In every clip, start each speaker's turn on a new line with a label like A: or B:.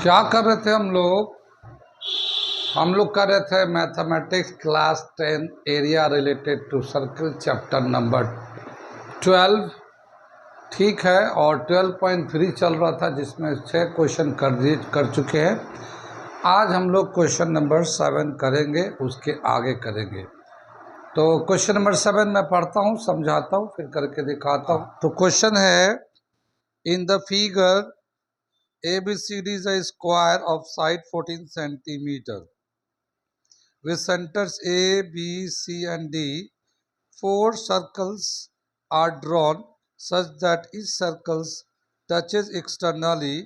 A: क्या कर रहे थे हम लोग कर रहे थे mathematics class 10 area related to circle chapter number 12। ठीक है, और 12.3 चल रहा था जिसमें 6 क्वेश्चन कर चुके हैं। आज हम लोग क्वेश्चन नंबर 7 करेंगे, उसके आगे करेंगे। तो क्वेश्चन नंबर 7 मैं पढ़ता हूँ, समझाता हूँ, फिर करके दिखाता हूँ। तो क्वेश्चन है, in the figure ABCD is a square of side 14 centimeter with centers A, B, C and D. 4 circles are drawn such that each circle touches externally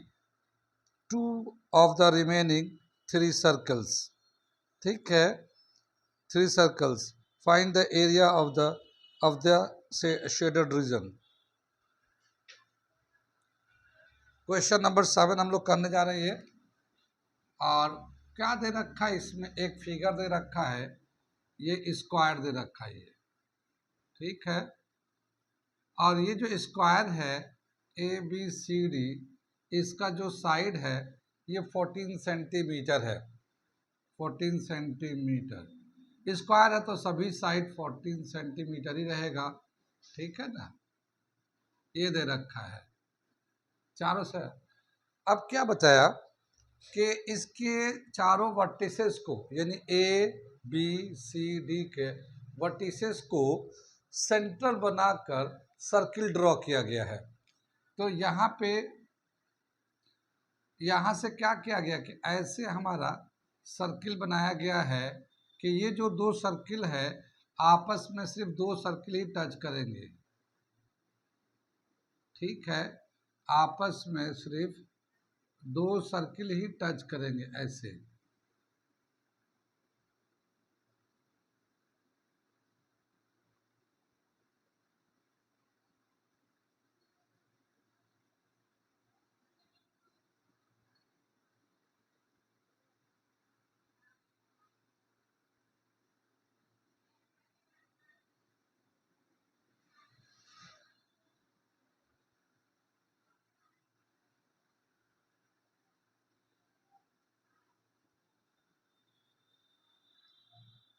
A: 2 of the remaining 3 circles. ठीक है, 3 circles. Find the area of the shaded region. Question number 7 हम लोग करने जा रहे हैं। और क्या दे रखा है इसमें, एक फिगर दे रखा है, ये स्क्वायर दे रखा है ये, ठीक है। और ये जो स्क्वायर है ABCD, इसका जो साइड है ये 14 सेंटीमीटर है। 14 सेंटीमीटर स्क्वायर है तो सभी साइड 14 सेंटीमीटर ही रहेगा, ठीक है ना। ये दे रखा है चारों से। अब क्या बताया कि इसके चारों वर्टिसेस को, यानी ABCD के वर्टिसेस को सेंटर बनाकर सर्किल ड्रॉ किया गया है। तो यहाँ से क्या किया गया कि ऐसे हमारा सर्किल बनाया गया है कि ये जो 2 सर्किल है आपस में सिर्फ 2 सर्किल ही टच करेंगे, ठीक है। आपस में सिर्फ 2 सर्किल ही टच करेंगे ऐसे।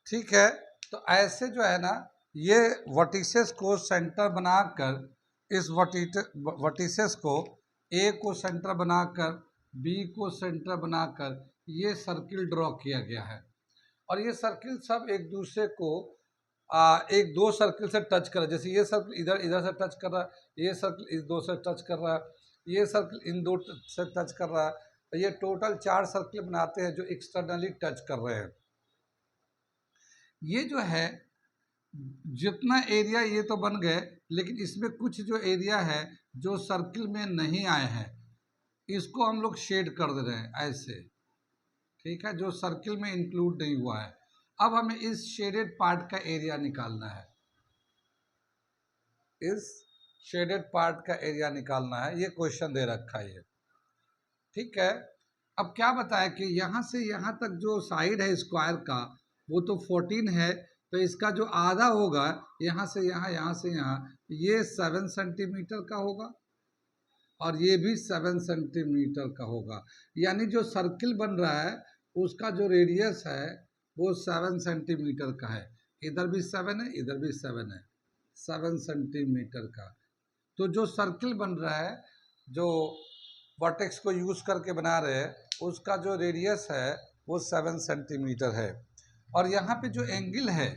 A: ठीक है, तो ऐसे जो है ना, ये वर्टिसेस को सेंटर बनाकर इस वर्टिसेस को A को सेंटर बनाकर B को सेंटर बनाकर ये सर्किल ड्रॉ किया गया है। और ये सर्किल सब एक दूसरे को एक 2 सर्किल से टच कर रहा है। जैसे ये सर्किल इधर से टच कर रहा है, ये सर्किल इस 2 से टच कर रहा है, ये सर्किल इन 2 से टच कर रहा है। ये टोटल 4 सर्किल बनाते हैं जो एक्सटर्नली टच कर रहे हैं। ये जो है जितना एरिया ये तो बन गए, लेकिन इसमें कुछ जो एरिया है जो सर्किल में नहीं आए हैं, इसको हम लोग शेड कर दे रहे हैं ऐसे, ठीक है, जो सर्किल में इंक्लूड नहीं हुआ है। अब हमें इस शेडेड पार्ट का एरिया निकालना है, इस शेडेड पार्ट का एरिया निकालना है। ये क्वेश्चन दे रखा है ये, ठीक है। अब क्या बताया कि यहाँ से यहाँ तक जो साइड है स्क्वायर का वो तो 14 है, तो इसका जो आधा होगा यहाँ से यहाँ, यहाँ से यहाँ, ये 7 सेंटीमीटर का होगा और ये भी 7 सेंटीमीटर का होगा। यानी जो सर्किल बन रहा है उसका जो रेडियस है वो 7 सेंटीमीटर का है। इधर भी 7 है, इधर भी 7 है, 7 सेंटीमीटर का। तो जो सर्किल बन रहा है, जो वर्टेक्स को यूज करके बना रहे हैं, उसका जो रेडियस है वो 7 सेंटीमीटर है। और यहाँ पे जो एंगल है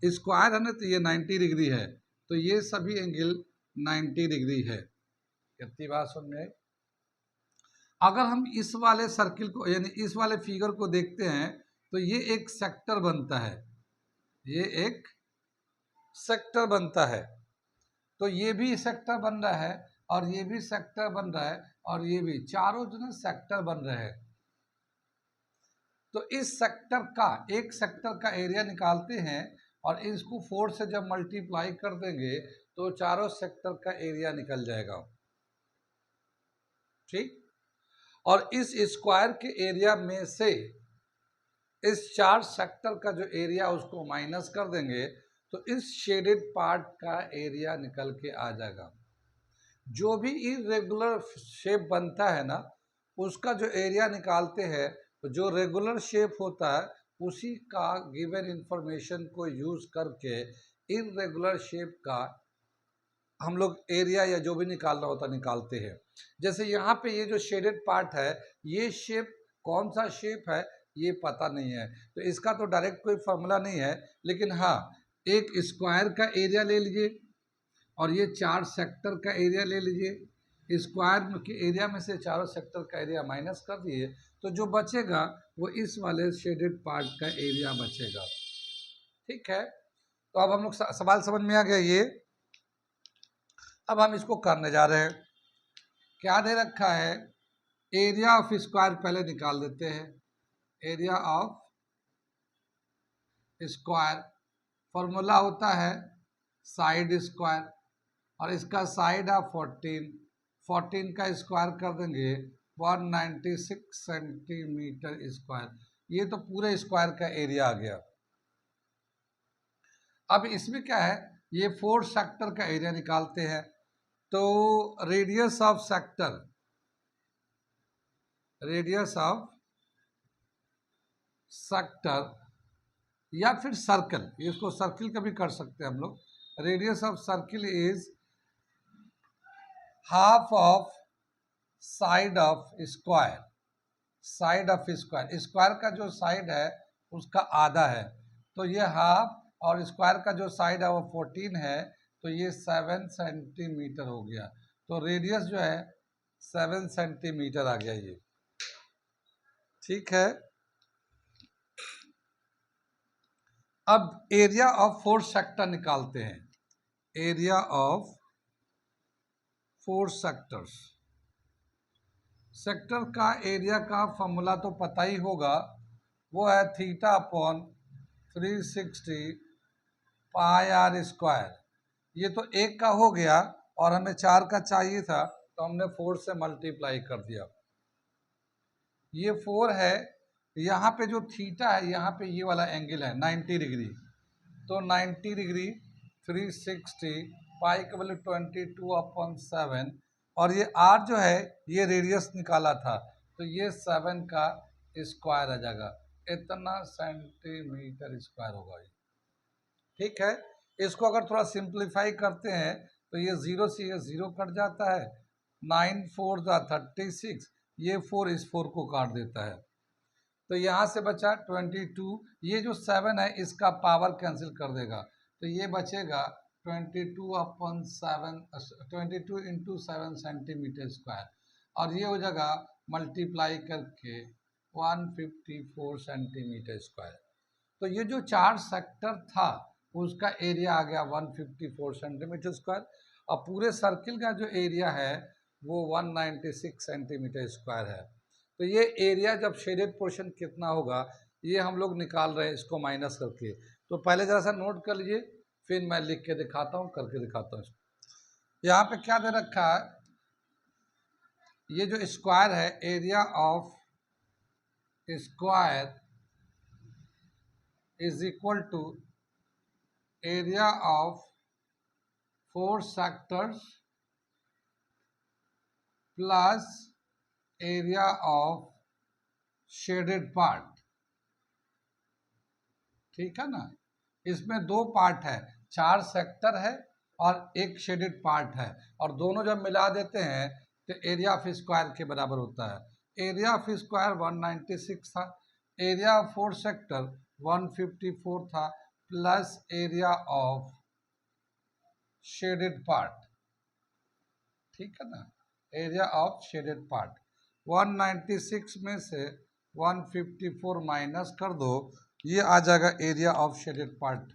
A: स्क्वायर है ना, तो ये 90 डिग्री है, तो ये सभी एंगल 90 डिग्री है। कितनी बात सुन में। अगर हम इस वाले सर्किल को, यानी इस वाले फिगर को देखते हैं तो ये एक सेक्टर बनता है, ये एक सेक्टर बनता है। तो ये भी सेक्टर बन रहा है और ये भी सेक्टर बन रहा है और ये भी, चारों जो है सेक्टर बन रहे हैं। तो इस सेक्टर का, एक सेक्टर का एरिया निकालते हैं और इसको 4 से जब मल्टीप्लाई कर देंगे तो चारों सेक्टर का एरिया निकल जाएगा, ठीक। और इस स्क्वायर के एरिया में से इस 4 सेक्टर का जो एरिया उसको माइनस कर देंगे तो इस शेडेड पार्ट का एरिया निकल के आ जाएगा। जो भी इरेगुलर शेप बनता है ना, उसका जो एरिया निकालते हैं, जो रेगुलर शेप होता है उसी का गिवन इंफॉर्मेशन को यूज करके इररेगुलर शेप का हम लोग एरिया या जो भी निकालना होता निकालते हैं। जैसे यहाँ पे ये जो शेडेड पार्ट है, ये शेप कौन सा शेप है ये पता नहीं है, तो इसका तो डायरेक्ट कोई फॉर्मूला नहीं है। लेकिन हाँ, एक स्क्वायर का एरिया ले लीजिए और ये 4 सेक्टर का एरिया ले लीजिए। स्क्वायर के एरिया में से चारों सेक्टर का एरिया माइनस कर दिए तो जो बचेगा वो इस वाले शेडेड पार्ट का एरिया बचेगा। ठीक है, तो अब हम लोग सवाल समझ में आ गया ये। अब हम इसको करने जा रहे हैं। क्या दे रखा है, एरिया ऑफ स्क्वायर पहले निकाल देते हैं। एरिया ऑफ स्क्वायर फॉर्मूला होता है साइड स्क्वायर, और इसका साइड है 14 का स्क्वायर कर देंगे 196 सेंटीमीटर स्क्वायर। ये तो पूरे स्क्वायर का एरिया आ गया। अब इसमें क्या है, ये 4 सेक्टर का एरिया निकालते हैं। तो रेडियस ऑफ सेक्टर, या फिर सर्कल, इसको सर्किल का भी कर सकते हैं हम लोग। Radius of circle is half of side of square. Square का जो साइड है उसका आधा है, तो ये हाफ, और स्क्वायर का जो साइड है वो 14 है, तो ये 7 सेंटीमीटर हो गया। तो रेडियस जो है 7 सेंटीमीटर आ गया ये। ठीक है, अब एरिया ऑफ 4 सेक्टर निकालते हैं। एरिया ऑफ 4 सेक्टर्स, सेक्टर का एरिया का फॉर्मूला तो पता ही होगा, वो है θ/360 पाई आर स्क्वायर। ये तो एक का हो गया और हमें 4 का चाहिए था, तो हमने 4 से मल्टीप्लाई कर दिया। ये 4 है, यहाँ पे जो थीटा है, यहाँ पे ये वाला एंगल है 90 डिग्री, तो 90 डिग्री 360 पाई का वैल्यू 22/7, और ये r जो है ये रेडियस निकाला था, तो ये 7 का स्क्वायर आ जाएगा, इतना सेंटीमीटर स्क्वायर होगा ये। ठीक है, इसको अगर थोड़ा सिंप्लीफाई करते हैं तो ये 0 से ये 0 कट जाता है, 9 4 36, ये 4 इस 4 को काट देता है, तो यहाँ से बचा 22। ये जो 7 है इसका पावर कैंसिल कर देगा, तो ये बचेगा 22 इंटू 7 सेंटीमीटर स्क्वायर, और ये हो जाएगा मल्टीप्लाई करके 154 सेंटीमीटर स्क्वायर। तो ये जो 4 सेक्टर था उसका एरिया आ गया 154 सेंटीमीटर स्क्वायर, और पूरे सर्किल का जो एरिया है वो 196 सेंटीमीटर स्क्वायर है। तो ये एरिया जब शेडेड पोर्शन कितना होगा ये हम लोग निकाल रहे हैं इसको माइनस करके। तो पहले जरा सा नोट कर लीजिए, फिर मैं लिख के दिखाता हूँ, करके दिखाता हूँ। यहाँ पे क्या दे रखा है, ये जो स्क्वायर है, area of square is equal to area of 4 sectors plus area of shaded part. ठीक है ना, इसमें 2 पार्ट है, 4 सेक्टर है और एक शेडेड पार्ट है, और दोनों जब मिला देते हैं तो एरिया ऑफ स्क्वायर के बराबर होता है। एरिया ऑफ स्क्वायर 196 था, एरिया ऑफ 4 सेक्टर 154 था, plus area of shaded part. ठीक है ना, एरिया ऑफ शेडेड पार्ट 196 में से 154 माइनस कर दो, ये आ जाएगा area of shaded part.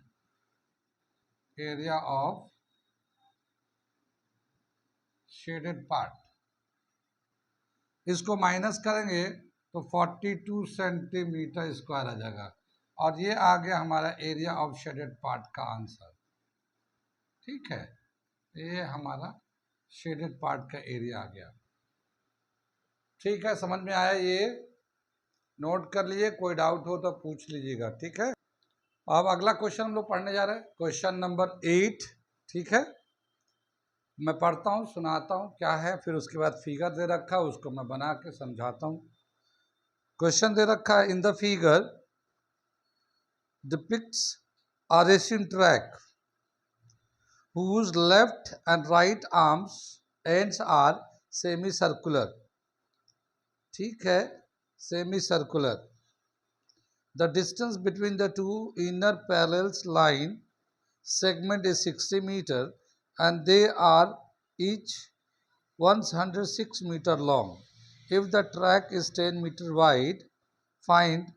A: Area of shaded part, इसको माइनस करेंगे तो 42 सेंटीमीटर स्क्वायर आ जाएगा, और ये आ गया हमारा एरिया ऑफ शेडेड पार्ट का आंसर। ठीक है, ये हमारा शेडेड पार्ट का एरिया आ गया। ठीक है, समझ में आया, ये नोट कर लीजिए, कोई डाउट हो तो पूछ लीजिएगा। ठीक है, अब अगला क्वेश्चन हम लोग पढ़ने जा रहे हैं, क्वेश्चन नंबर 8। ठीक है, मैं पढ़ता हूँ, सुनाता हूँ क्या है, फिर उसके बाद फिगर दे रखा है, उसको मैं बना के समझाता हूँ। क्वेश्चन दे रखा है, in the figure depicts a racing track whose left and right arms ends are semicircular. ठीक है, semicircular. The distance between the two inner parallel line segment is 60 meter and they are each 106 meter long. If the track is 10 meter wide, find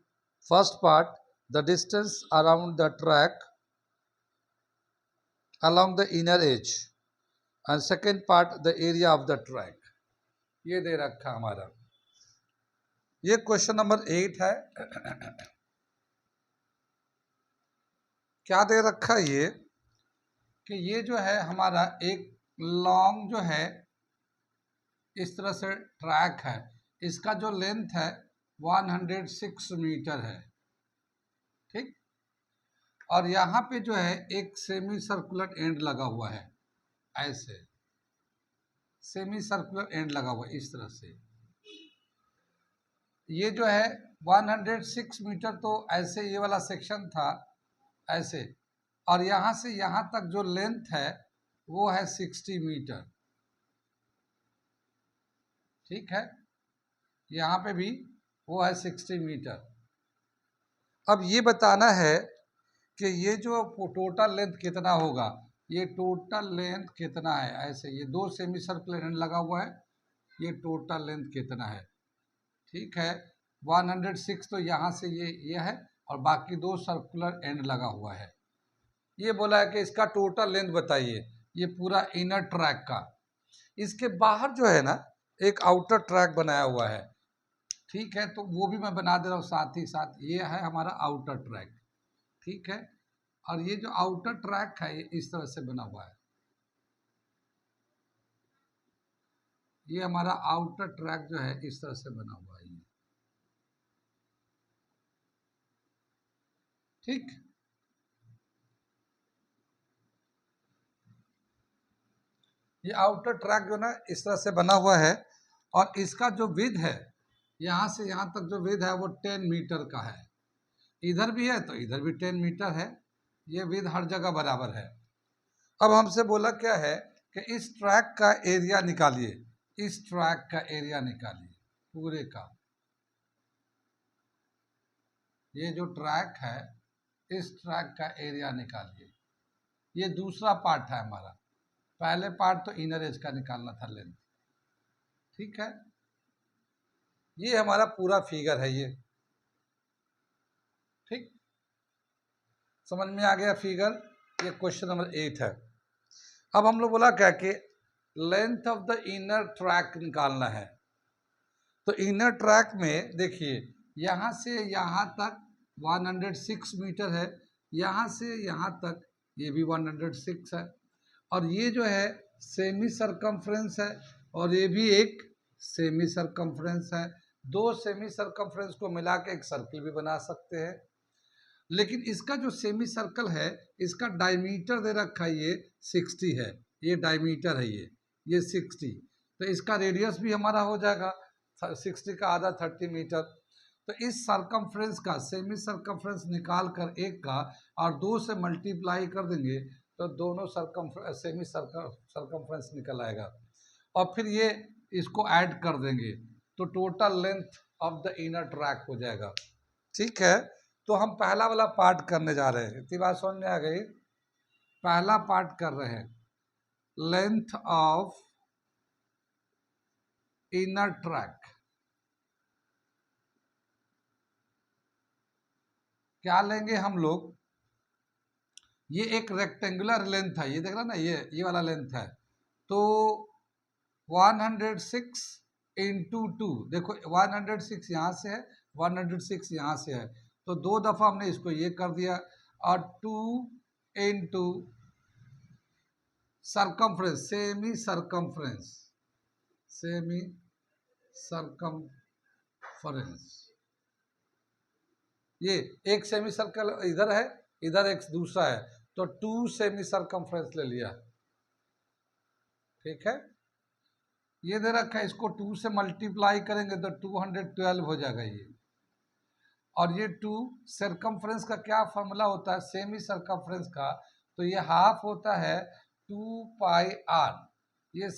A: first part the distance around the track along the inner edge and second part the area of the track. ये दे रखा हमारा, ये question number 8 है। क्या दे रखा है ये कि ये जो है हमारा एक लॉन्ग जो है इस तरह से ट्रैक है, इसका जो लेंथ है 106 मीटर है, ठीक। और यहाँ पे जो है एक सेमी सर्कुलर एंड लगा हुआ है, ऐसे सेमी सर्कुलर एंड लगा हुआ है इस तरह से। ये जो है 106 मीटर तो ऐसे ये वाला सेक्शन था ऐसे, और यहाँ से यहाँ तक जो लेंथ है वो है 60 मीटर, ठीक है। यहाँ पे भी वो है 60 मीटर। अब ये बताना है कि ये जो टोटल लेंथ कितना होगा, ये टोटल लेंथ कितना है, ऐसे ये दो सेमी सर्कुलर एंड लगा हुआ है, ये टोटल लेंथ कितना है, ठीक है। 106 तो यहाँ से ये है और बाकी दो सर्कुलर एंड लगा हुआ है। ये बोला है कि इसका टोटल लेंथ बताइए, ये पूरा इनर ट्रैक का। इसके बाहर जो है ना एक आउटर ट्रैक बनाया हुआ है, ठीक है, तो वो भी मैं बना दे रहा हूँ साथ ही साथ। ये है हमारा आउटर ट्रैक, ठीक है। और ये जो आउटर ट्रैक है ये इस तरह से बना हुआ है, ये हमारा आउटर ट्रैक जो है इस तरह से बना हुआ है, ठीक। ये आउटर ट्रैक जो ना इस तरह से बना हुआ है और इसका जो विड्थ है यहाँ से यहाँ तक जो विड्थ है वो 10 मीटर का है। इधर भी है तो इधर भी 10 मीटर है, ये विड्थ हर जगह बराबर है। अब हमसे बोला क्या है कि इस ट्रैक का एरिया निकालिए, इस ट्रैक का एरिया निकालिए पूरे का। ये जो ट्रैक है इस ट्रैक का एरिया निकालिए। ये दूसरा पार्ट है हमारा, पहले पार्ट तो इनर एज का निकालना था लेंथ, ठीक है। ये हमारा पूरा फिगर है ये, ठीक। समझ में आ गया फिगर। ये क्वेश्चन नंबर 8 है। अब हम लोग बोला क्या कि length of the inner track निकालना है। तो इनर ट्रैक में देखिए यहाँ से यहाँ तक 106 मीटर है, यहाँ से यहाँ तक ये भी 106 है, और ये जो है सेमी सरकमफ्रेंस है और ये भी एक सेमी सरकमफ्रेंस है। दो सेमी सरकमफ्रेंस को मिला के एक सर्कल भी बना सकते हैं। लेकिन इसका जो सेमी सर्कल है इसका डायमीटर दे रखा है ये 60 है, ये डायमीटर है ये 60। तो इसका रेडियस भी हमारा हो जाएगा 60 का आधा 30 मीटर। तो इस सरकमफ्रेंस का सेमी सरकमफ्रेंस निकाल कर एक का और दो से मल्टीप्लाई कर देंगे तो दोनों सेमी सरकमफ्रेंस निकल आएगा, और फिर ये इसको ऐड कर देंगे तो total length of the inner track हो जाएगा, ठीक है। तो हम पहला वाला पार्ट करने जा रहे हैं, इतनी बात समझ में आ गई। पहला पार्ट कर रहे हैं, लेंथ ऑफ इनर ट्रैक। क्या लेंगे हम लोग, ये एक रेक्टेंगुलर लेंथ है, ये देख रहा ना, ये वाला लेंथ है। तो 106 इंटू 2, देखो 106 यहाँ से है, 106 यहाँ से है, तो दो दफ़ा हमने इसको ये कर दिया, और 2 into circumference, semi circumference, semi circumference. ये एक सेमी सर्कल इधर है, इधर एक दूसरा है, तो 2 सेमी सरकमफ्रेंस ले लिया, ठीक है, ये दे रखा है, इसको 2 से मल्टीप्लाई करेंगे तो 212 हो जाएगा ये। और ये 2 सरकमफ्रेंस का क्या फॉर्मूला होता है सेमी सरकमफ्रेंस का, तो ये हाफ होता है 2 पाई आर। ये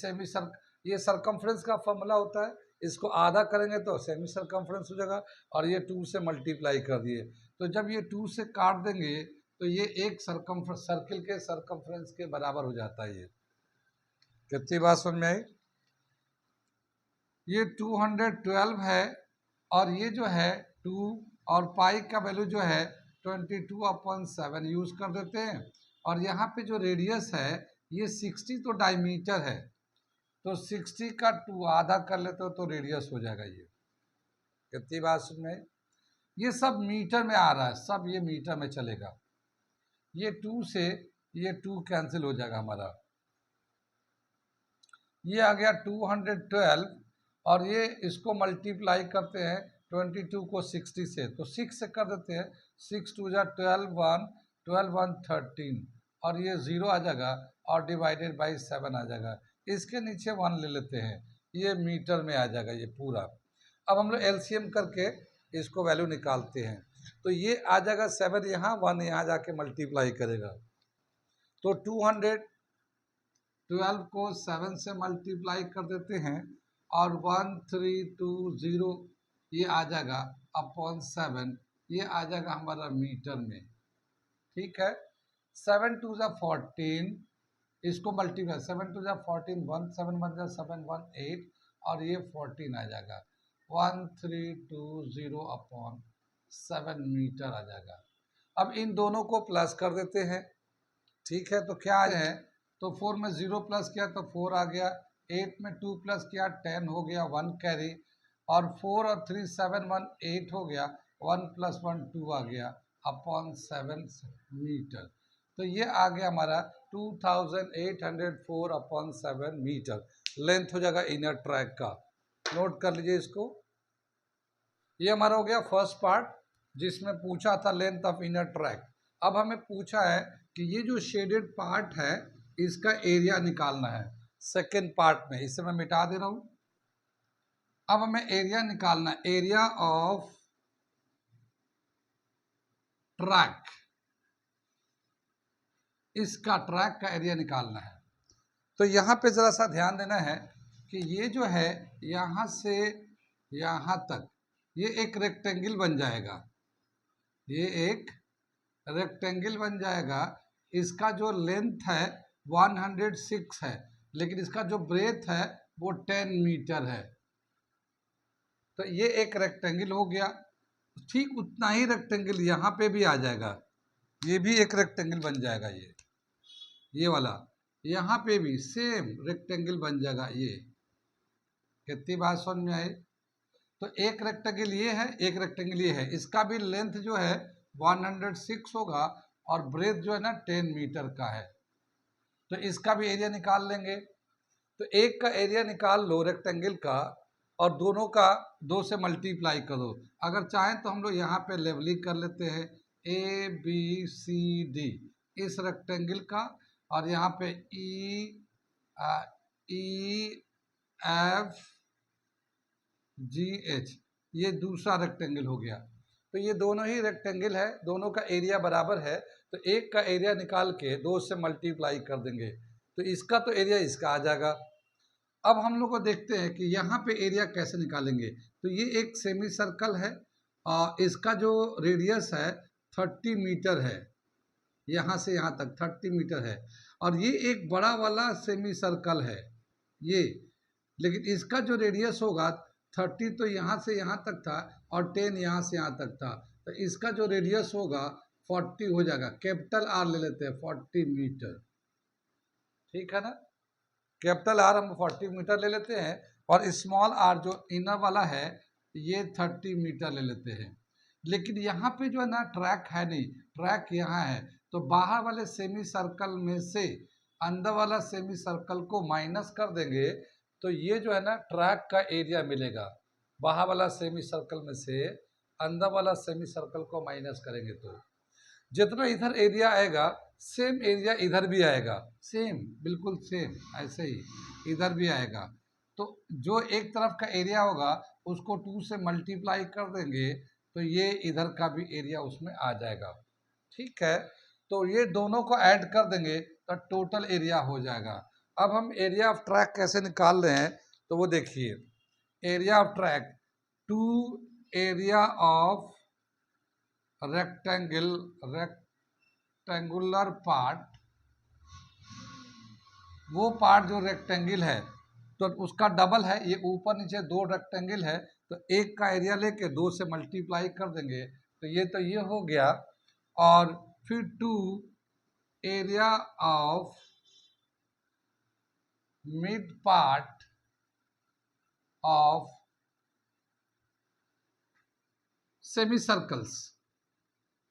A: सरकमफ्रेंस का फॉर्मूला होता है, इसको आधा करेंगे तो सेमी सरकमफ्रेंस हो जाएगा। और ये 2 से मल्टीप्लाई कर दिए, तो जब ये 2 से काट देंगे तो ये एक सर्किल के सरकमफ्रेंस के बराबर हो जाता है। ये कितनी बात समझ में आई? ये 212 है, और ये जो है 2 और पाई का वैल्यू जो है 22/7 यूज कर देते हैं। और यहाँ पे जो रेडियस है ये 60 तो डायमीटर है, तो 60 का 2 आधा कर लेते हो तो रेडियस हो जाएगा। ये कितनी बात सुन में? ये सब मीटर में आ रहा है, सब ये मीटर में चलेगा। ये 2 से ये 2 कैंसिल हो जाएगा हमारा, ये आ गया 212। और ये इसको मल्टीप्लाई करते हैं 22 को 60 से, तो 6 से कर देते हैं, 6 2 जा 12 1 13, और ये 0 आ जाएगा और डिवाइडेड बाई 7 आ जाएगा। इसके नीचे 1 ले लेते हैं, ये मीटर में आ जाएगा ये पूरा। अब हम लोग एलसीएम करके इसको वैल्यू निकालते हैं, तो ये आ जाएगा 7 यहाँ 1 यहाँ जाके मल्टीप्लाई करेगा, तो 212 को 7 से मल्टीप्लाई कर देते हैं और 1320 ये आ जाएगा अपॉन 7, ये आ जाएगा हमारा मीटर में। ठीक है, 7 2 जा 14, इसको मल्टीप्लाई 7 2 जा 14, 1 7 1 जा 7 1 8, और ये 14 आ जाएगा 1320 अपॉन 7 मीटर आ जाएगा। अब इन दोनों को प्लस कर देते हैं। ठीक है, तो क्या है, तो 4 में 0 प्लस किया तो 4 आ गया, 8 में 2 प्लस किया 10 हो गया 1 कैरी, और 4 और 3 7 1 8 हो गया, 1 + 1 2 आ गया अपॉन 7 मीटर। तो ये आ गया हमारा 2804 अपॉन 7 मीटर लेंथ हो जाएगा इनर ट्रैक का। नोट कर लीजिए इसको। ये हमारा हो गया फर्स्ट पार्ट जिसमें पूछा था लेंथ ऑफ इनर ट्रैक। अब हमें पूछा है कि ये जो शेडेड पार्ट है इसका एरिया निकालना है सेकेंड पार्ट में, इसे मैं मिटा दे रहा हूं। अब हमें एरिया निकालना है, एरिया ऑफ ट्रैक, इसका ट्रैक का एरिया निकालना है। तो यहाँ पे जरा सा ध्यान देना है कि ये जो है यहाँ से यहाँ तक ये एक रेक्टेंगल बन जाएगा, ये एक रेक्टेंगल बन जाएगा। इसका जो लेंथ है 106 है, लेकिन इसका जो ब्रेथ है वो 10 मीटर है। तो ये एक रेक्टेंगल हो गया। ठीक उतना ही रेक्टेंगल यहाँ पे भी आ जाएगा, ये भी एक रेक्टेंगल बन जाएगा। ये वाला यहाँ पे भी सेम रेक्टेंगल बन जाएगा। ये कितनी बात समझ में आई? तो एक रेक्टेंगल ये है, एक रेक्टेंगल ये है, इसका भी लेंथ जो है 106 होगा और ब्रेथ जो है ना 10 मीटर का है। तो इसका भी एरिया निकाल लेंगे। तो एक का एरिया निकाल लो रेक्टेंगल का और दोनों का 2 से मल्टीप्लाई करो। अगर चाहें तो हम लोग यहाँ पे लेवलिंग कर लेते हैं ABCD इस रेक्टेंगल का, और यहाँ पे EFGH ये दूसरा रेक्टेंगल हो गया। तो ये दोनों ही रेक्टेंगल है, दोनों का एरिया बराबर है, तो एक का एरिया निकाल के 2 से मल्टीप्लाई कर देंगे तो इसका तो एरिया इसका आ जाएगा। अब हम लोग को देखते हैं कि यहाँ पे एरिया कैसे निकालेंगे। तो ये एक सेमी सर्कल है और इसका जो रेडियस है 30 मीटर है, यहाँ से यहाँ तक 30 मीटर है। और ये एक बड़ा वाला सेमी सर्कल है ये, लेकिन इसका जो रेडियस होगा 30 तो यहाँ से यहाँ तक था और 10 यहाँ से यहाँ तक था, तो इसका जो रेडियस होगा 40 हो जाएगा। कैपिटल R ले लेते हैं 40 मीटर, ठीक है ना। कैपिटल R हम 40 मीटर ले लेते हैं और स्मॉल r जो इनर वाला है ये 30 मीटर ले लेते हैं। लेकिन यहाँ पे जो है ना ट्रैक है नहीं, ट्रैक यहाँ है, तो बाहर वाले सेमी सर्कल में से अंदर वाला सेमी सर्कल को माइनस कर देंगे तो ये जो है ना ट्रैक का एरिया मिलेगा। बाहर वाला सेमी सर्कल में से अंदर वाला सेमी सर्कल को माइनस करेंगे तो जितना इधर एरिया आएगा सेम एरिया इधर भी आएगा, सेम बिल्कुल सेम ऐसे ही इधर भी आएगा। तो जो एक तरफ का एरिया होगा उसको 2 से मल्टीप्लाई कर देंगे तो ये इधर का भी एरिया उसमें आ जाएगा। ठीक है, तो ये दोनों को ऐड कर देंगे तो टोटल एरिया हो जाएगा। अब हम एरिया ऑफ ट्रैक कैसे निकाल रहे हैं तो वो देखिए, area of track to area of rectangular part, वो पार्ट जो रेक्टेंगल है तो उसका डबल है, ये ऊपर नीचे दो रेक्टेंगल है तो एक का एरिया लेके 2 से मल्टीप्लाई कर देंगे तो ये हो गया। और फिर two area of mid part of semi circles,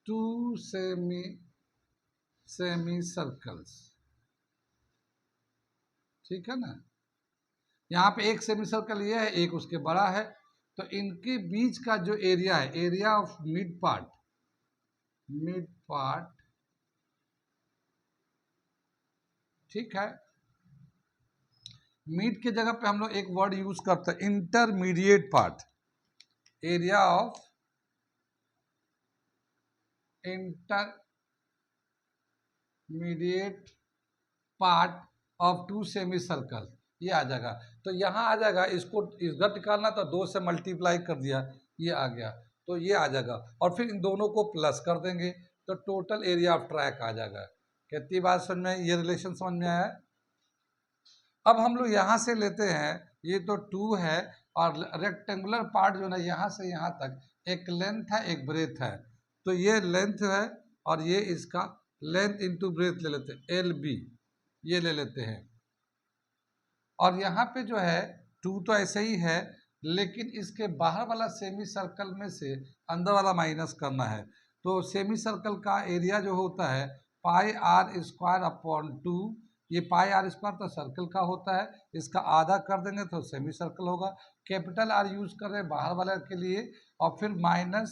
A: two semi circles, ठीक है ना। यहाँ पे एक सेमी सर्कल ये है, एक उसके बड़ा है, तो इनके बीच का जो एरिया है, एरिया ऑफ मिड पार्ट, ठीक है। मिड के जगह पे हम लोग एक वर्ड यूज करते हैं, intermediate part, area of intermediate part of two semi circle, ये आ जाएगा। तो यहाँ आ जाएगा, इसको इधर निकालना तो 2 से मल्टीप्लाई कर दिया, ये आ गया, तो ये आ जाएगा। और फिर इन दोनों को प्लस कर देंगे तो टोटल एरिया ऑफ ट्रैक आ जाएगा। कितनी बात समझ में, ये रिलेशन समझ में आया। अब हम लोग यहाँ से लेते हैं, ये तो 2 है और रेक्टेंगुलर पार्ट जो है यहाँ से यहाँ तक एक लेंथ है एक ब्रेथ है, तो ये लेंथ है और ये इसका लेंथ इंटू ब्रेथ ले लेते हैं, LB ये ले लेते हैं। और यहाँ पे जो है 2 तो ऐसे ही है, लेकिन इसके बाहर वाला सेमी सर्कल में से अंदर वाला माइनस करना है। तो सेमी सर्कल का एरिया जो होता है पाई आर स्क्वायर अपॉन 2, ये पाई आर स्क्वायर तो सर्कल का होता है, इसका आधा कर देंगे तो सेमी सर्कल होगा। कैपिटल आर यूज कर रहे हैं बाहर वाले के लिए, और फिर minus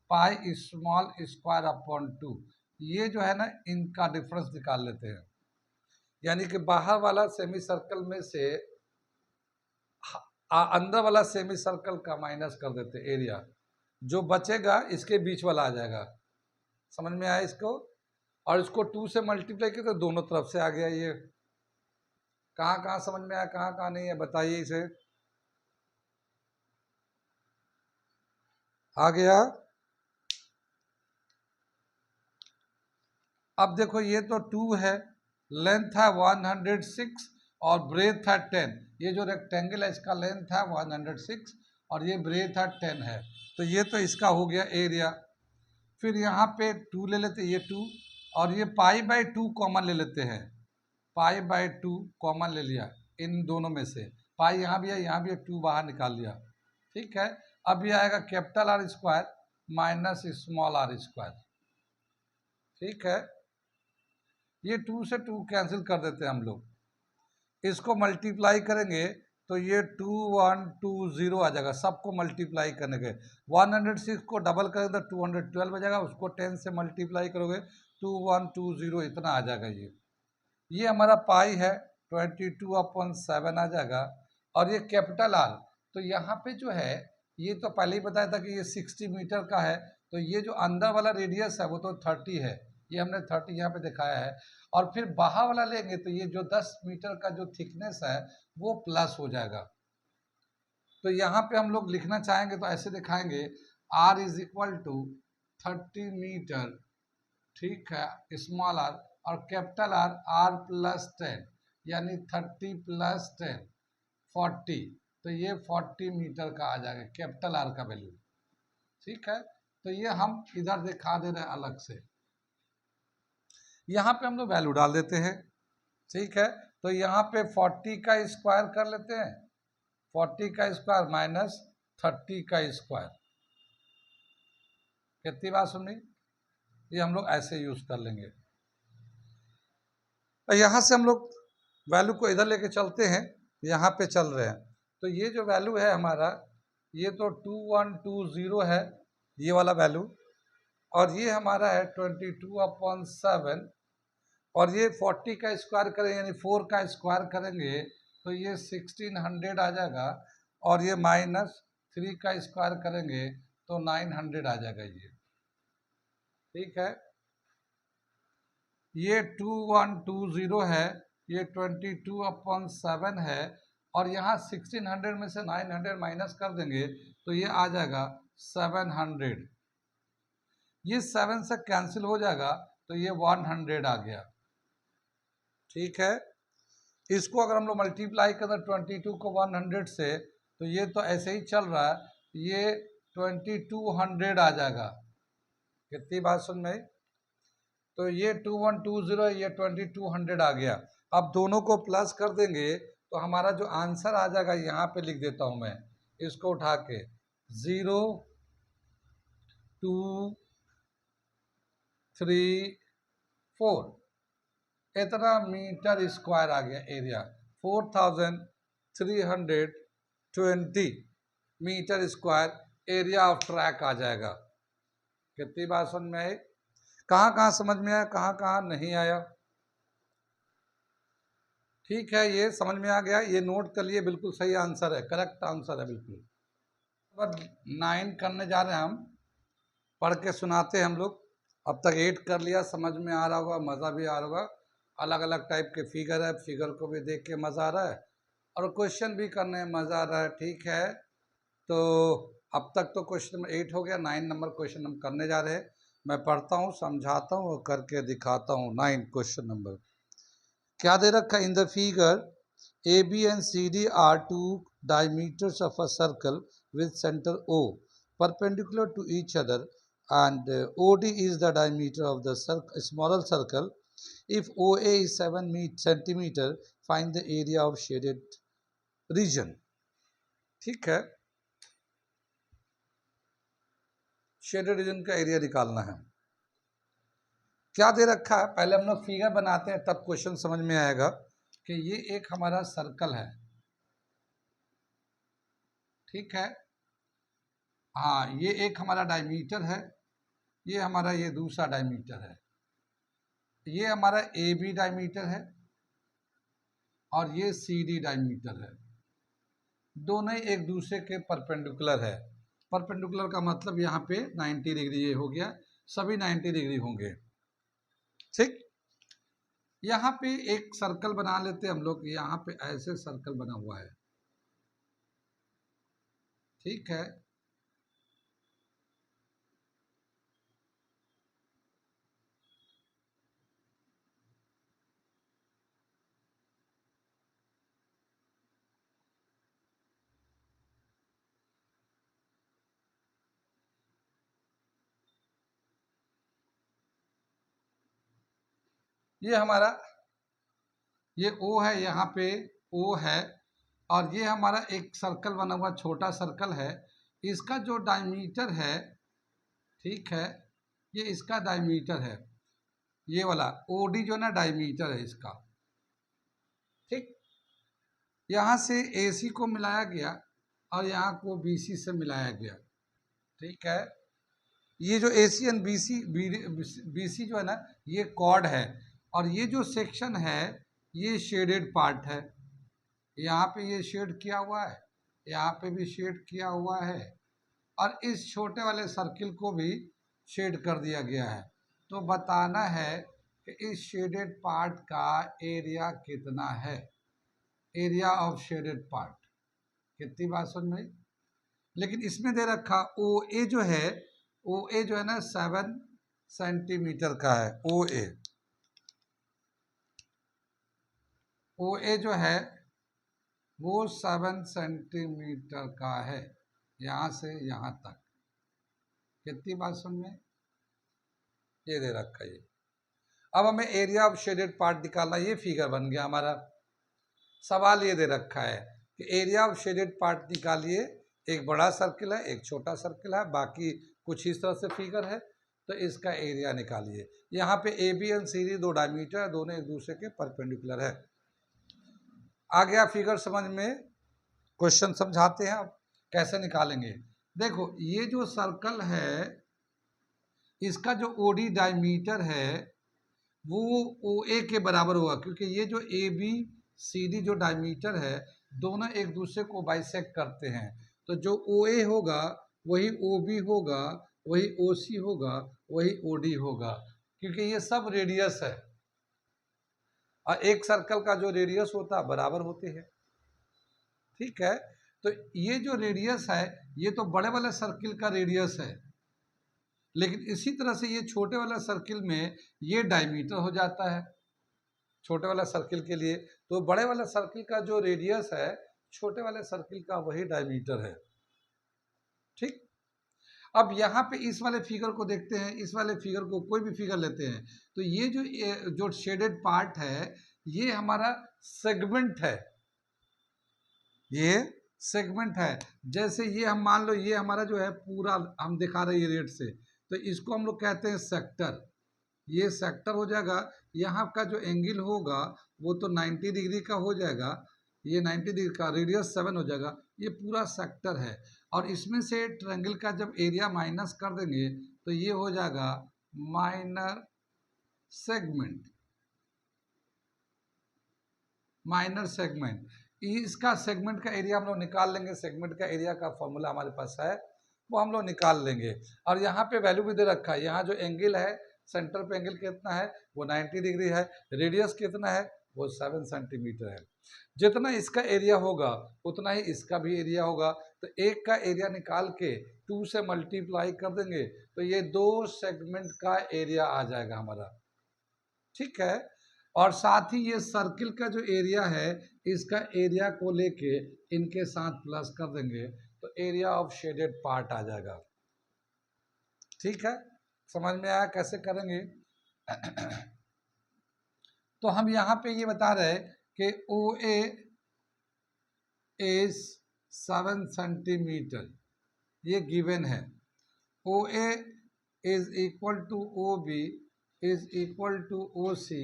A: pi small square upon 2, ये जो है ना इनका डिफरेंस निकाल लेते हैं। यानी कि बाहर वाला सेमी सर्कल में से अंदर वाला सेमी सर्कल का माइनस कर देते एरिया, जो बचेगा इसके बीच वाला आ जाएगा। समझ में आया इसको। और इसको 2 से मल्टीप्लाई किया तो दोनों तरफ से आ गया। ये कहाँ कहाँ समझ में आया, कहाँ कहाँ नहीं है बताइए इसे। आ गया। अब देखो ये तो 2 है, लेंथ है 106 और ब्रेथ है 10। ये जो रेक्टेंगल है इसका लेंथ है 106 और ये ब्रेथ है 10 है, तो ये तो इसका हो गया एरिया। फिर यहाँ पे 2 ले लेते, ये 2 और ये पाई बाई 2 कॉमन ले लेते हैं, पाई बाई 2 कॉमन ले लिया इन दोनों में से, पाई यहाँ भी है यहाँ भी है, 2 बाहर निकाल लिया। ठीक है, अब ये आएगा capital R square minus small R square. ठीक है, ये 2 से 2 कैंसिल कर देते हैं हम लोग, इसको मल्टीप्लाई करेंगे तो ये 2120 आ जाएगा। सबको मल्टीप्लाई करने के 106 को डबल करेंगे तो 212 आ जाएगा, उसको 10 से मल्टीप्लाई करोगे 2120 इतना आ जाएगा। ये हमारा पाई है 22/7 आ जाएगा। और ये कैपिटल आर, तो यहाँ पे जो है ये तो पहले ही बताया था कि ये 60 मीटर का है, तो ये जो अंदर वाला रेडियस है वो तो 30 है, ये हमने 30 यहाँ पे दिखाया है। और फिर बाहर वाला लेंगे तो ये जो 10 मीटर का जो थिकनेस है वो प्लस हो जाएगा। तो यहाँ पे हम लोग लिखना चाहेंगे तो ऐसे दिखाएंगे, R is equal to 30 metre, ठीक है, स्मॉल आर, और कैपिटल आर R प्लस 10, यानी 30 प्लस 10 40, तो ये 40 मीटर का आ जाएगा कैपिटल आर का वैल्यू। ठीक है, तो ये हम इधर दिखा दे रहे हैं अलग से, यहाँ पे हम लोग वैल्यू डाल देते हैं। ठीक है, तो यहाँ पे 40 का स्क्वायर कर लेते हैं, 40 का स्क्वायर माइनस 30 का स्क्वायर, कितनी बात सुनी, ये हम लोग ऐसे यूज कर लेंगे। तो यहाँ से हम लोग वैल्यू को इधर लेके चलते हैं, यहाँ पे चल रहे हैं, तो ये जो वैल्यू है हमारा, ये तो 2120 है, ये वाला वैल्यू और ये हमारा है 22/7, और ये 40 का स्क्वायर करेंगे यानी 4 का स्क्वायर करेंगे तो ये 1600 आ जाएगा, और ये -3 का स्क्वायर करेंगे तो 900 आ जाएगा ये। ठीक है, ये 2120 है, ये 22/7 है, और यहाँ 1600 में से 900 माइनस कर देंगे तो ये आ जाएगा 700। ये 7 से कैंसिल हो जाएगा तो ये 100 आ गया। ठीक है, इसको अगर हम लोग मल्टीप्लाई करें 22 को 100 से तो ये तो ऐसे ही चल रहा है, ये 2200 आ जाएगा। कितनी बात सुन में? तो ये 2120, ये 2200 आ गया। अब दोनों को प्लस कर देंगे तो हमारा जो आंसर आ जाएगा, यहाँ पे लिख देता हूं मैं इसको उठा के, 0 2 3 4, इतना मीटर स्क्वायर आ गया area. 4320 metre square area of track आ जाएगा। कितनी बात समझ में आई? कहाँ कहाँ समझ में आया, कहाँ कहाँ नहीं आया? ठीक है, ये समझ में आ गया, ये नोट कर लिए, बिल्कुल सही आंसर है, करेक्ट आंसर है बिल्कुल। नंबर 9 करने जा रहे हैं हम, पढ़ के सुनाते हैं हम लोग। अब तक 8 कर लिया, समझ में आ रहा होगा, मज़ा भी आ रहा होगा। अलग अलग टाइप के फिगर है, फिगर को भी देख के मज़ा आ रहा है और क्वेश्चन भी करने में मज़ा आ रहा है। ठीक है, तो अब तक तो क्वेश्चन नंबर 8 हो गया, 9 नंबर क्वेश्चन हम करने जा रहे हैं। मैं पढ़ता हूँ, समझाता हूँ और करके दिखाता हूँ। 9 क्वेश्चन नंबर क्या दे रखा है? In the figure A B and C D are two diameters of a circle with center O perpendicular to each other, and OD is the diameter of the smaller circle. If OA is 7 centimeter, find the area of shaded region. ठीक है, shaded region का area निकालना है। क्या दे रखा है? पहले हम लोग फिगर बनाते हैं तब क्वेश्चन समझ में आएगा कि ये एक हमारा सर्कल है। ठीक है, हाँ, ये एक हमारा डायमीटर है, ये हमारा ये दूसरा डायमीटर है, ये हमारा ए बी डायमीटर है और ये सी डी डायमीटर है। दोनों ही एक दूसरे के परपेंडिकुलर है। परपेंडिकुलर का मतलब यहाँ पे 90 डिग्री ये हो गया, सभी 90 डिग्री होंगे। ठीक, यहाँ पे एक सर्कल बना लेते हैं हम लोग, यहाँ पे ऐसे सर्कल बना हुआ है। ठीक है, ये हमारा ये O है, यहाँ पे O है, और ये हमारा एक सर्कल बना हुआ, छोटा सर्कल है। इसका जो डायमीटर है, ठीक है, ये इसका डायमीटर है, ये वाला OD जो ना डायमीटर है इसका। ठीक, यहाँ से AC को मिलाया गया और यहाँ को BC से मिलाया गया। ठीक है, ये जो AC एंड BC जो है ना, ये कॉर्ड है, और ये जो सेक्शन है ये शेडेड पार्ट है। यहाँ पे ये शेड किया हुआ है, यहाँ पे भी शेड किया हुआ है, और इस छोटे वाले सर्किल को भी शेड कर दिया गया है। तो बताना है कि इस शेडेड पार्ट का एरिया कितना है, एरिया ऑफ शेडेड पार्ट। कितनी बात समझ में? लेकिन इसमें दे रखा OA जो है, OA जो है ना 7 सेंटीमीटर का है। OA जो है वो 7 सेंटीमीटर का है, यहाँ से यहाँ तक। कितनी बात समझ में? ये दे रखा है। अब हमें एरिया ऑफ शेडेड पार्ट निकालना, ये फिगर बन गया हमारा। सवाल ये दे रखा है कि एरिया ऑफ शेडेड पार्ट निकालिए। एक बड़ा सर्किल है, एक छोटा सर्किल है, बाकी कुछ इस तरह से फिगर है, तो इसका एरिया निकालिए। यहाँ पे A B and C D दो डायमीटर है, दोनों एक दूसरे के परपेंडिकुलर है। आ गया फिगर समझ में? क्वेश्चन समझाते हैं अब कैसे निकालेंगे। देखो, ये जो सर्कल है इसका जो ओडी डायमीटर है वो ओ ए के बराबर होगा, क्योंकि ये जो ए बी सी डी जो डायमीटर है दोनों एक दूसरे को बाइसेक्ट करते हैं। तो जो ओ ए होगा वही ओ बी होगा, वही ओ सी होगा, वही ओ डी होगा, क्योंकि ये सब रेडियस है और एक सर्कल का जो रेडियस होता है बराबर होते हैं। ठीक है, तो ये जो रेडियस है ये तो बड़े वाले सर्किल का रेडियस है, लेकिन इसी तरह से ये छोटे वाला सर्किल में ये डायमीटर हो जाता है छोटे वाला सर्किल के लिए। तो बड़े वाला सर्किल का जो रेडियस है छोटे वाले सर्किल का वही डायमीटर है। ठीक, अब यहाँ पे इस वाले फिगर को देखते हैं, इस वाले फिगर को कोई भी फिगर लेते हैं तो ये जो शेडेड पार्ट है ये हमारा सेगमेंट है, ये सेगमेंट है। जैसे ये हम मान लो ये हमारा जो है पूरा हम दिखा रहे हैं रेड से, तो इसको हम लोग कहते हैं सेक्टर। ये सेक्टर हो जाएगा, यहाँ का जो एंगल होगा वो तो 90 डिग्री का हो जाएगा, ये 90 डिग्री का रेडियस 7 हो जाएगा, ये पूरा सेक्टर है। और इसमें से ट्रायंगल का जब एरिया माइनस कर देंगे तो ये हो जाएगा माइनर सेगमेंट, माइनर सेगमेंट। इसका सेगमेंट का एरिया हम लोग निकाल लेंगे, सेगमेंट का एरिया का फॉर्मूला हमारे पास है वो हम लोग निकाल लेंगे। और यहाँ पे वैल्यू भी दे रखा है, यहाँ जो एंगल है सेंटर पे एंगल कितना है वो 90 डिग्री है, रेडियस कितना है वो 7 सेंटीमीटर है। जितना इसका एरिया होगा उतना ही इसका भी एरिया होगा, तो एक का एरिया निकाल के 2 से मल्टीप्लाई कर देंगे तो ये दो सेगमेंट का एरिया आ जाएगा हमारा। ठीक है, और साथ ही ये सर्किल का जो एरिया है इसका एरिया को लेके इनके साथ प्लस कर देंगे तो एरिया ऑफ शेडेड पार्ट आ जाएगा। ठीक है, समझ में आया कैसे करेंगे? तो हम यहाँ पे ये बता रहे हैं कि ओ ए इज 7 सेंटीमीटर, ये गिवन है। O A is equal to O B is equal to O C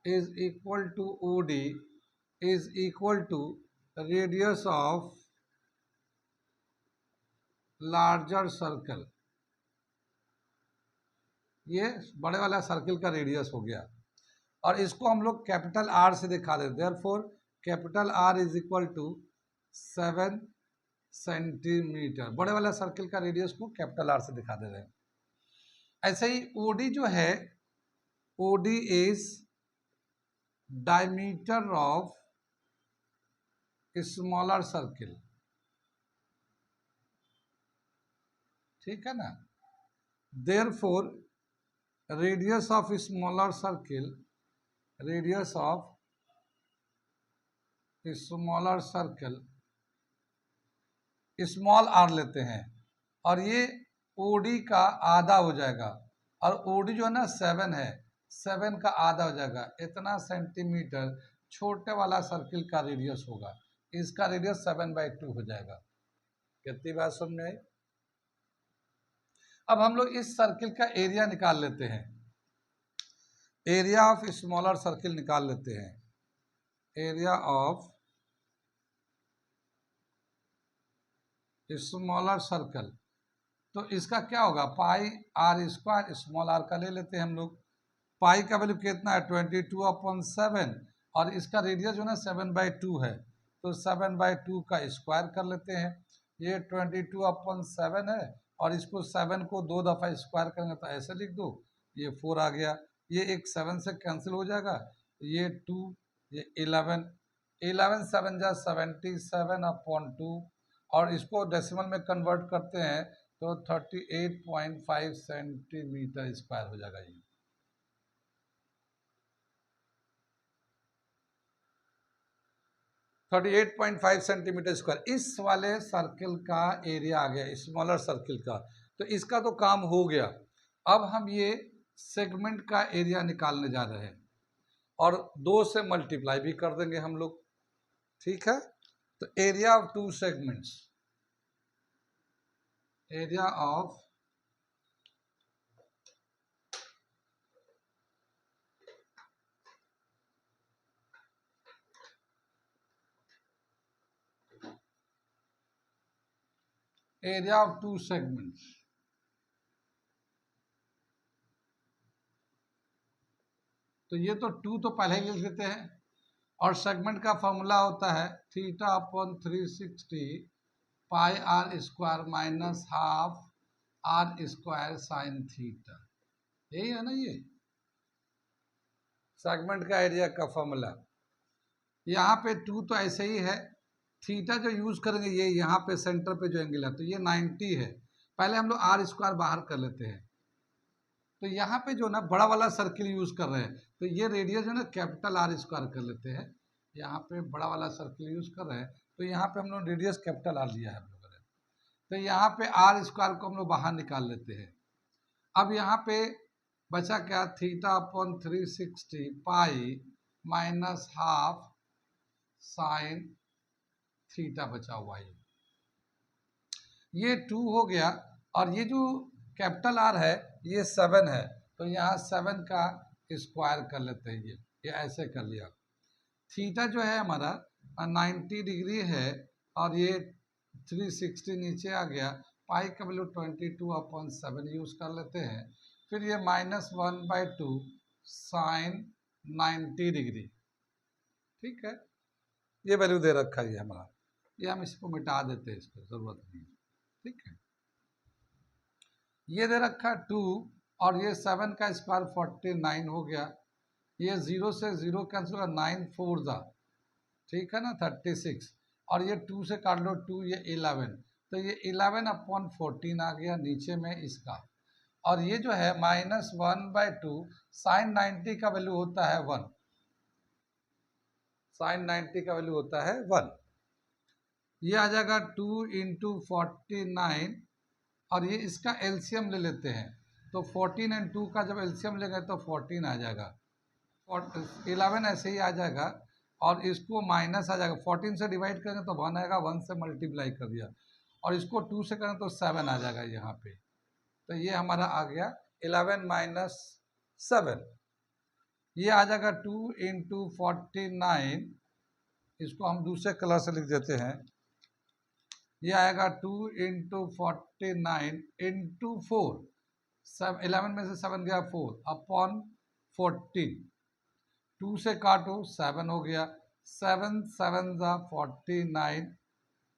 A: is equal to OD is equal to radius of larger circle। ये बड़े वाला सर्किल का रेडियस हो गया और इसको हम लोग कैपिटल आर से दिखा देते हैं। Therefore capital R is equal to 7 centimetre, बड़े वाला सर्किल का रेडियस को कैपिटल आर से दिखा दे रहे हैं। ऐसे ही ओडी जो है, OD is diameter of smaller circle. ठीक है ना, therefore radius of smaller circle, radius of smaller circle small R लेते हैं और ये ओडी का आधा हो जाएगा, और ओडी जो है ना 7 है, 7 का आधा हो जाएगा, इतना सेंटीमीटर छोटे वाला सर्किल का रेडियस होगा, इसका रेडियस 7/2 हो जाएगा। कितनी बात समझ में आई? अब हम लोग इस सर्किल का एरिया निकाल लेते हैं, एरिया ऑफ स्मॉलर सर्किल निकाल लेते हैं। एरिया ऑफ स्मॉलर सर्कल, तो इसका क्या होगा पाई आर स्क्वायर, स्मॉल आर का ले लेते हैं हम लोग। पाई का वैल्यू कितना है 22/7 और इसका रेडियस जो है ना 7/2 है, तो 7/2 का स्क्वायर कर लेते हैं। ये 22/7 है और इसको 7 को 2 दफ़ा स्क्वायर करेंगे तो ऐसे लिख दो, ये 4 आ गया, ये एक 7 से कैंसिल हो जाएगा, ये 2, ये 11, 11 7 जा 77/2 और इसको डेसिमल में कन्वर्ट करते हैं तो 38.5 सेंटीमीटर स्क्वायर हो जाएगा। ये 38.5 सेंटीमीटर स्क्वायर इस वाले सर्किल का एरिया आ गया, स्मॉलर सर्किल का। तो इसका तो काम हो गया। अब हम ये सेगमेंट का एरिया निकालने जा रहे हैं और 2 से मल्टीप्लाई भी कर देंगे हम लोग। ठीक है, तो area of 2 segments, area of area of 2 segments, तो ये तो 2 तो पहले ही लिख देते हैं, और सेगमेंट का फॉर्मूला होता है theta upon 360 pi R square minus half R square sine theta. यही है ना ये सेगमेंट का एरिया का फॉर्मूला। यहाँ पे 2 तो ऐसे ही है, थीटा जो यूज करेंगे ये यहाँ पे सेंटर पे जो एंगल है तो ये 90 है। पहले हम लोग आर स्क्वायर बाहर कर लेते हैं, तो यहाँ पे जो ना बड़ा वाला सर्किल यूज कर रहे हैं, तो ये रेडियस जो है ना कैपिटल आर स्क्वायर कर लेते हैं। यहाँ पे बड़ा वाला सर्किल यूज कर रहे हैं, तो यहाँ पे हम लोग रेडियस कैपिटल आर लिया है हम लोगों ने, तो यहाँ पे आर स्क्वायर को हम लोग बाहर निकाल लेते हैं। अब यहाँ पे बचा क्या, theta upon 360 pi minus half sine theta बचा हुआ है, ये 2 हो गया। और ये जो कैपिटल आर है ये 7 है, तो यहाँ 7 का स्क्वायर कर लेते हैं। ये ऐसे कर लिया। थीटा जो है हमारा 90 डिग्री है, और ये 360 नीचे आ गया, पाई का वैल्यू 22/7 यूज कर लेते हैं। फिर ये -1/2 साइन 90 डिग्री, ठीक है, ये वैल्यू दे रखा है हमारा। ये हम इसको मिटा देते हैं, इसको जरूरत नहीं है, ठीक है। ये दे रखा 2, और ये 7 का स्क्वायर 49 हो गया। ये 0 से 0 कैंसिल होगा, 9 4 जा, ठीक है ना, 36, और ये 2 से काट लो 2, ये 11, तो ये 11/14 आ गया नीचे में इसका। और ये जो है -1/2 साइन 90 का वैल्यू होता है 1, साइन 90 का वैल्यू होता है 1। ये आ जाएगा 2 × 49, और ये इसका एलसीएम ले लेते हैं, तो 14 और 2 का जब एलसीएम लेंगे तो 14 आ जाएगा, 11 ऐसे ही आ जाएगा, और इसको माइनस आ जाएगा, 14 से डिवाइड करेंगे तो 1 आएगा, 1 से मल्टीप्लाई कर दिया, और इसको 2 से करें तो 7 आ जाएगा यहाँ पे। तो ये हमारा आ गया 11 - 7। ये आ जाएगा 2 × 49, इसको हम दूसरे कलर से लिख देते हैं। ये आएगा 2 × 49 × 4, 11 में से 7 गया 4 अपॉन 14, 2 से काटो 7 हो गया, 7 7 जा 49,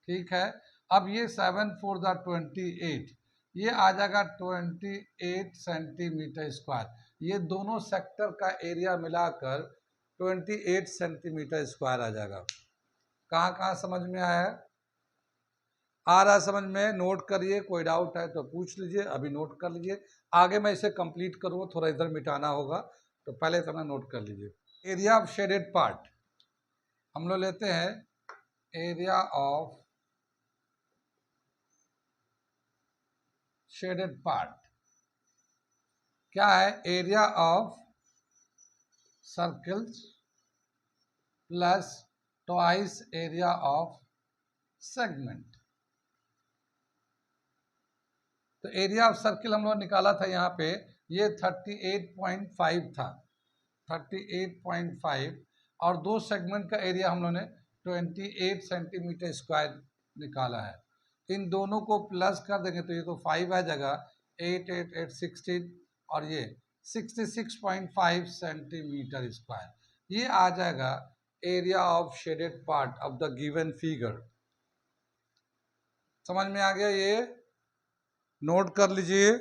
A: ठीक है। अब ये 7 4 जा 28, ये आ जाएगा 28 सेंटीमीटर स्क्वायर। ये दोनों सेक्टर का एरिया मिलाकर 28 सेंटीमीटर स्क्वायर आ जाएगा। कहाँ कहाँ समझ में आया है? आ रहा समझ में? नोट करिए, कोई डाउट है तो पूछ लीजिए, अभी नोट कर लीजिए। आगे मैं इसे कंप्लीट करूँगा, थोड़ा इधर मिटाना होगा, तो पहले तो मैं नोट कर लीजिए। एरिया ऑफ शेडेड पार्ट हम लोग लेते हैं, एरिया ऑफ शेडेड पार्ट क्या है? Area of circles plus twice area of segment. तो एरिया ऑफ सर्किल हम लोग निकाला था यहाँ पे, ये 38.5 था, 38.5, और दो सेगमेंट का एरिया हम लोग ने 28 सेंटीमीटर स्क्वायर निकाला है। इन दोनों को प्लस कर देंगे तो ये तो 5 आ जाएगा, 8 8 8 16, और ये 66.5 सेंटीमीटर स्क्वायर। ये आ जाएगा area of shaded part of the given figure. समझ में आ गया? ये नोट कर लीजिए,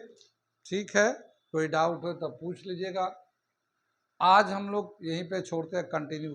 A: ठीक है। कोई डाउट हो तो पूछ लीजिएगा। आज हम लोग यहीं पे छोड़ते हैं, कंटिन्यू